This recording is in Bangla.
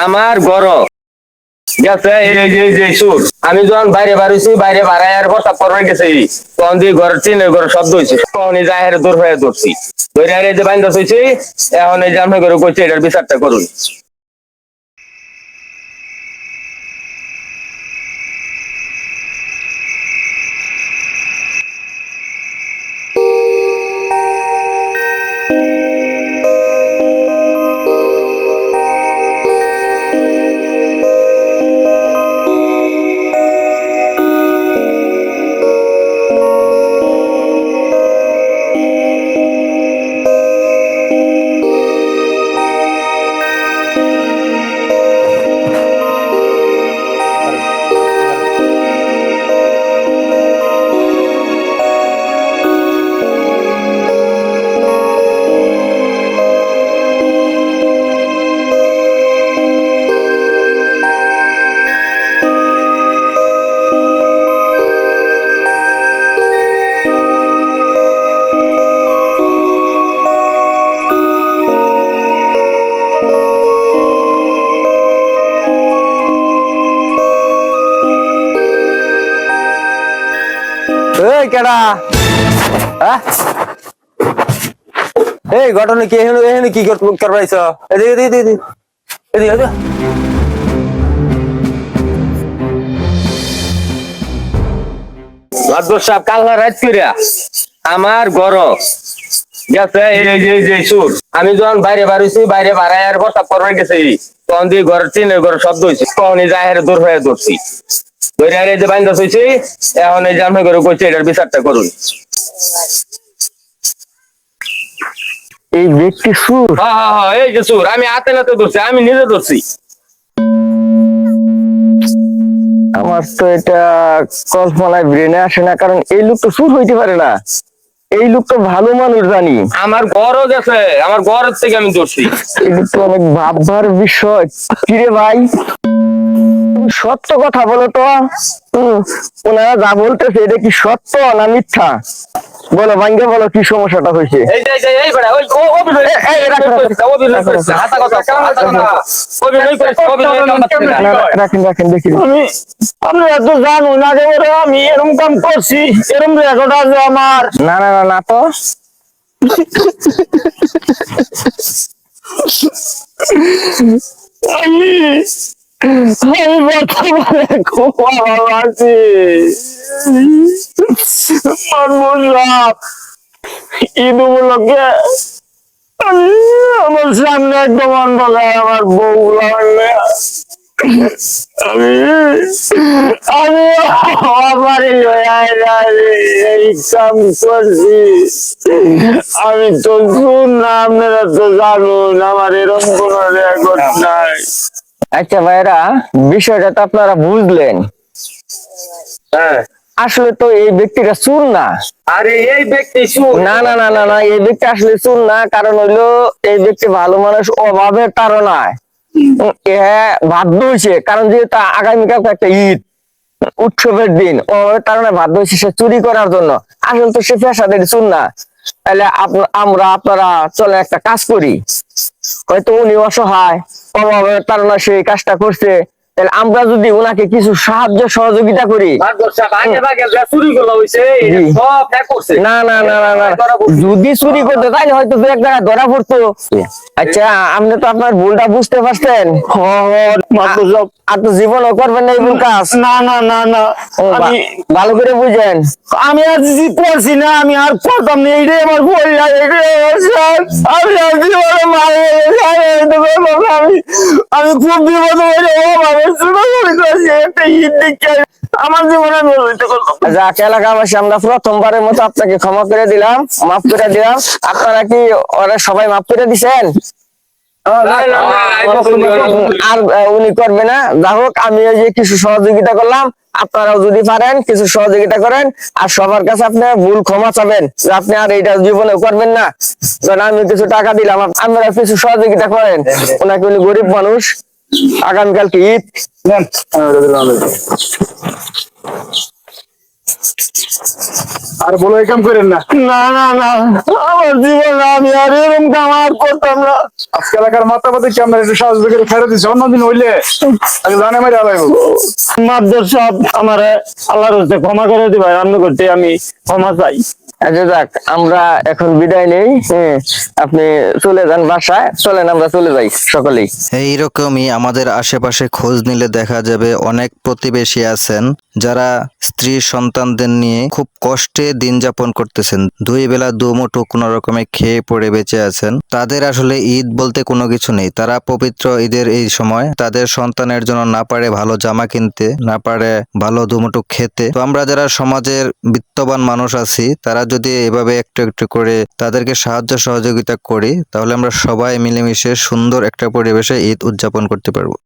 আমার গরম গেছে এই সুর আমি যখন বাইরে বাড়িছি বাইরে বাড়ায় আর বসা পরে গেছে তখন দিয়ে ঘরের চিনে ঘরের শব্দ হয়েছে তখন এই জাহের দূর হয়ে ধরছি ধরে আর এই যে বাইন্দা হয়েছি এখন এই যে আমি করে কইছি এটার বিচারটা করুন। এই ঘটনা কি এখানে কি করবাইছ কালনা রাত করিয়া আমার গরম গেছে এই সুর আমি যখন বাইরে বাড়িছি বাইরে বাড়ায় আর বসা পরে গেছে তখন দিয়ে ঘরের চিনে ঘরের শব্দ হয়েছে তখন এই জাহের দূর হয়ে ধরছি ধরে আর এই যে বাইন্দা হয়েছি এখন এই যে আমি করে কইছি এটার বিচারটা করুন। এই ব্যক্তি সুর? হ্যাঁ এই যে সুর আমি হাতে নাতে ধরছি আমি নিজে ধরছি। আমার তো এটা কল্পনায় ব্রেনে আসে না, কারণ এই লোক তো সুর হইতে পারে না। এই লোক তো ভালো মানুষ জানি। আমার ঘরও গেছে, আমার ঘরের থেকে আমি ধরছি। এটা তো অনেক ভাববার বিষয়। কিরে ভাই, সত্য কথা বলো তো, ওনারা যা বলতেছে এটা কি সত্য না মিথ্যা? বলো ভাঙ্গে বলো, কি সমস্যাটা হয়েছে? রাখেন রাখেন দেখি। আমি এত জানো না যে আমি এরকম কাম করছি, এরকম রেকর্ড আছে আমার। না না না না তো আমি বর্তমানে খুব ভালো আছি। ঈদ উপলক্ষে আমার সামনে একদম অন্ধকার, আমার বউ আমি আমার এই কাম করছি। আমি তো না, আপনারা তো জানুন আমার এরকম কোন রেকর্ড নাই। আচ্ছা ভাইরা, বিষয়টা তো আপনারা বুঝলেন। হ্যাঁ, আসলে তো এই ব্যক্তিটা চুর না। আরে এই ব্যক্তি সুর না না না না না, এই ব্যক্তি আসলে চুর না। কারণ হইলো এই ব্যক্তি ভালো মানুষ, অভাবের তাড়নায় বাধ্য হয়েছে। কারণ যেহেতু আগামীকাল একটা ঈদ উৎসবের দিন, অভাবের তাড়নায় বাধ্য হয়েছে সে চুরি করার জন্য। আসলে তো সে পেশাদারি চুর না। তাহলে আপনারা চলে একটা কাজ করি। হয়তো উনি অসহায়, অভাবের তাড়নায় সে এই কাজটা করছে, তাহলে আমরা যদি ওনাকে কিছু সাহায্য সহযোগিতা করি। না না না না না, যদি চুরি করতে তাহলে হয়তো দু এক জায়গায় ধরা পড়তো। আচ্ছা, আপনি তো আপনার ভুলটা বুঝতে পারছেন। আর তো জীবনও করবেন না এই ভুল কাজ। না না না না, আমি ভালো করে বুঝেন। আমি আর জিতে পারছি না, আমি আর করতাম না। এইটাই আমার ভুল। আমি আর জীবনে আমি খুব বিপদ আমার জীবনে এলাকাবাসী আমরা প্রথমবারের মতো আপনাকে ক্ষমা করে দিলাম, মাফ করে দিলাম। আপনারা কি ওরা সবাই মাফ করে দিচ্ছেন? আর উনি করবে না। যাই হোক, আমি ওই যে কিছু সহযোগিতা করলাম, আপনারাও যদি পারেন কিছু সহযোগিতা করেন। আর সবার কাছে আপনি ভুল ক্ষমা চাবেন যে আপনি আর এইটা জীবনে করবেন না। আমি কিছু টাকা দিলাম, আপনারা কিছু সহযোগিতা করেন। ওনাকে, উনি গরিব মানুষ, আগামীকালকে ঈদ। আর বলো এই কাম করেন না। না না না, আমার জীবনে আমি আর এরকম কাম আর করতাম না। আজকে এলাকার মাতাবাদী কি আমরা একটু সাহায্য করে ফেরত দিচ্ছি, অন্যদিন হইলে আগে জানে মারি আলাইব। মাদ্দর সব আমারে আল্লাহর হস্তে ক্ষমা করে দিবা, রান্না করতে আমি ক্ষমা চাই। আচ্ছা যাক, আমরা এখন বিদায় নেই। আপনি চলে যান বাসায়, চলেন আমরা চলে যাই সকলেই। এইরকমই আমাদের আশেপাশে খোঁজ নিলে দেখা যাবে অনেক প্রতিবেশী আছেন যারা স্ত্রী সন্তানদের নিয়ে খুব কষ্টে দিন যাপন করতেছেন, দুই বেলা দুমুঠো কোনো রকমে খেয়ে পড়ে বেঁচে আছেন। তাদের আসলে ঈদ বলতে কোনো কিছু নেই। তারা পবিত্র ঈদের এই সময় তাদের সন্তানের জন্য না পারে ভালো জামা কিনতে, না পারে ভালো দুমুঠো খেতে। তো আমরা যারা সমাজের বিত্তবান মানুষ আছি, তারা যদি এভাবে একটু একটু করে তাদেরকে সাহায্য সহযোগিতা করি, তাহলে আমরা সবাই মিলেমিশে সুন্দর একটা পরিবেশে ঈদ উদযাপন করতে পারবো।